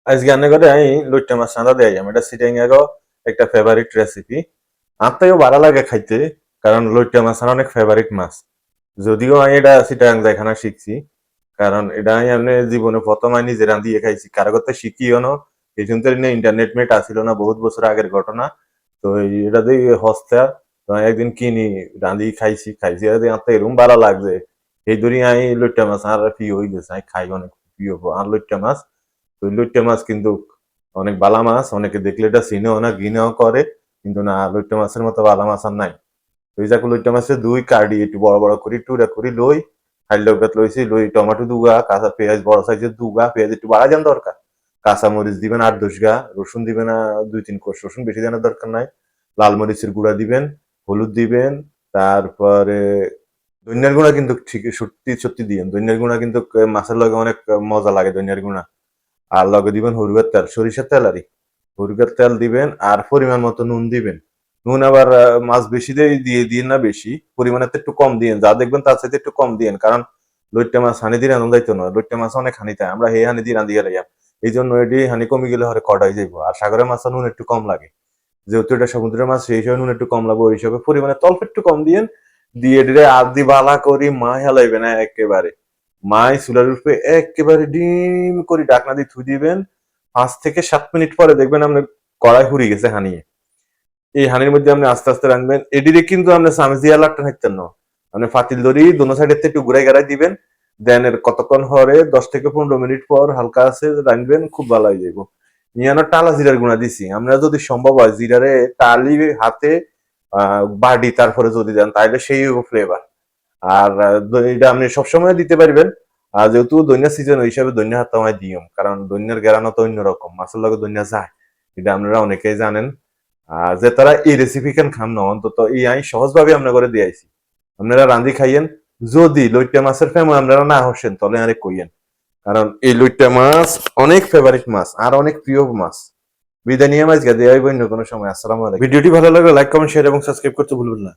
আজকে রান্না করে আমি লইট্টা মাছ রাঁধা দেয় এটা সিটাং এর একটা ফেভারিট রেসিপি। আমার তাইও ভালো লাগে খাইতে, কারণ লইট্টা মাছ আমার অনেক ফেভারিট মাছ। যদিও আমি এটা সিটাং যাইখানা শিখছি, কারণ এটা আমি এমনি জীবনে প্রথম আমি নিজে রাঁধিয়ে খাইছি, কারো করতে শিখিও না। এই জন্য ইন্টারনেট মেট আসিল না, বহুত বছর আগের ঘটনা। তো এটা দিয়ে হস্তা তো আমি একদিন কিনি, রাঁধি খাইছি খাইছি আর আমার তো এরকম ভালো লাগছে। এই ধরি আমি লইট্টা মাছ আর প্রিয় হয়ে গেছে, আমি খাই অনেক প্রিয় আর লইট্টা মাছ। তো লইট্টা মাছ কিন্তু অনেক বালা মাছ, অনেকে দেখলে এটা চিনেও না ঘৃণাও করে, কিন্তু না, লইট্টা মাছের মতো বালা মাছ আর নাই। ওই যাকে লইট্টা মাছের দুই কাটি একটু বড় বড় করি টুরা করি লই, হাইল লইছি লই, টমেটো দুগা, কাঁচা পেঁয়াজ বড় সাইজের দুগা, পেঁয়াজ একটু বাড়া যান দরকার, কাঁচা মরিচ দিবেন ৮-১০ গা, রসুন দিবেন ২-৩ কোষ, রসুন বেশি দেওয়ার দরকার নাই। লাল মরিচের গুঁড়া দিবেন, হলুদ দিবেন, তারপরে ধনিয়ার গুঁড়া কিন্তু ঠিক সত্যি সত্যি দিবেন, ধনিয়ার গুঁড়া কিন্তু মাছের লগে অনেক মজা লাগে ধনিয়ার গুঁড়া। আর লগে দিবেন হরুদের তেল, সরিষার তেল আরই, হরুদের তেল দিবেন আর পরিমাণ মতো নুন দিবেন। নুন আবার মাছ বেশি দিয়ে না, বেশি পরিমাণে একটু কম দিয়েন, যা দেখবেন তার সাথে একটু কম দিয়েন, কারণ লইট্টা মাছ হানি দিয়ে রান্ধন যাইতো না, লইট্টা মাছ অনেক হানি থাকে, আমরা হে হানি দিয়ে রাঁধিয়ে লাইয়া। এই জন্য এটি হানি কমে গেলে হরে কট হয়ে যাইব, আর সাগরের মাছ নুন একটু কম লাগে, যেহেতু এটা সমুদ্রের মাছ সেই হিসাবে নুন একটু কম লাগবে, ওই হিসাবে পরিমাণে তল্প একটু কম দিয়েন। দিয়ে দিলে আদি বালা করি মা হেলাইবে না একেবারে, মাই চুলার উপরে একেবারে ডিম করে ডাকনা দিয়ে থুই দিবেন। ৫ থেকে ৭ মিনিট পরে দেখবেন আপনার কড়াই হুড়ি গেছে হানিয়ে। এই হানির মধ্যে আপনি আস্তে আস্তে রাখবেন, এদিকে কিন্তু আপনি চামচ দিয়ে লাটটা থাকতেন না, আপনি ফাতিল ধরি দোনো সাইডের থেকে একটু ঘুরাই গাড়াই দিবেন। দেন এর কতক্ষণ হরে ১০ থেকে ১৫ মিনিট পর হালকা আছে রাখবেন, খুব ভালো হয়ে যাইব। ইয়ানো টালা জিরার গুঁড়া দিছি, আমরা যদি সম্ভব হয় জিরারে টালি হাতে বাড়ি তারপরে যদি দেন তাহলে সেই ফ্লেভার। আর এটা আপনি সবসময় দিতে পারবেন। আর যেহেতু দৈন্য সিজন ওই হিসাবে দৈন্য হাত আমায় দিও, কারণ দৈন্যের গেরানো তো অন্যরকম, মাছের লগে দৈন্য যায়, এটা আপনারা অনেকেই জানেন। যে তারা এই রেসিপি খান খান না, অন্তত এই আমি সহজভাবে আপনার করে দিয়েছি, আপনারা রান্ধি খাইয়েন। যদি লইট্টা মাছের ফেমো আপনারা না হসেন তাহলে আরে কইয়েন, কারণ এই লইট্টা মাছ অনেক ফেভারিট মাছ আর অনেক প্রিয় মাছ। বিদায় নিয়ে মাছ গা দেওয়া অন্য কোনো সময়। আসসালামু আলাইকুম। ভিডিওটি ভালো লাগলে লাইক কমেন্ট শেয়ার এবং সাবস্ক্রাইব করতে ভুলবেন না।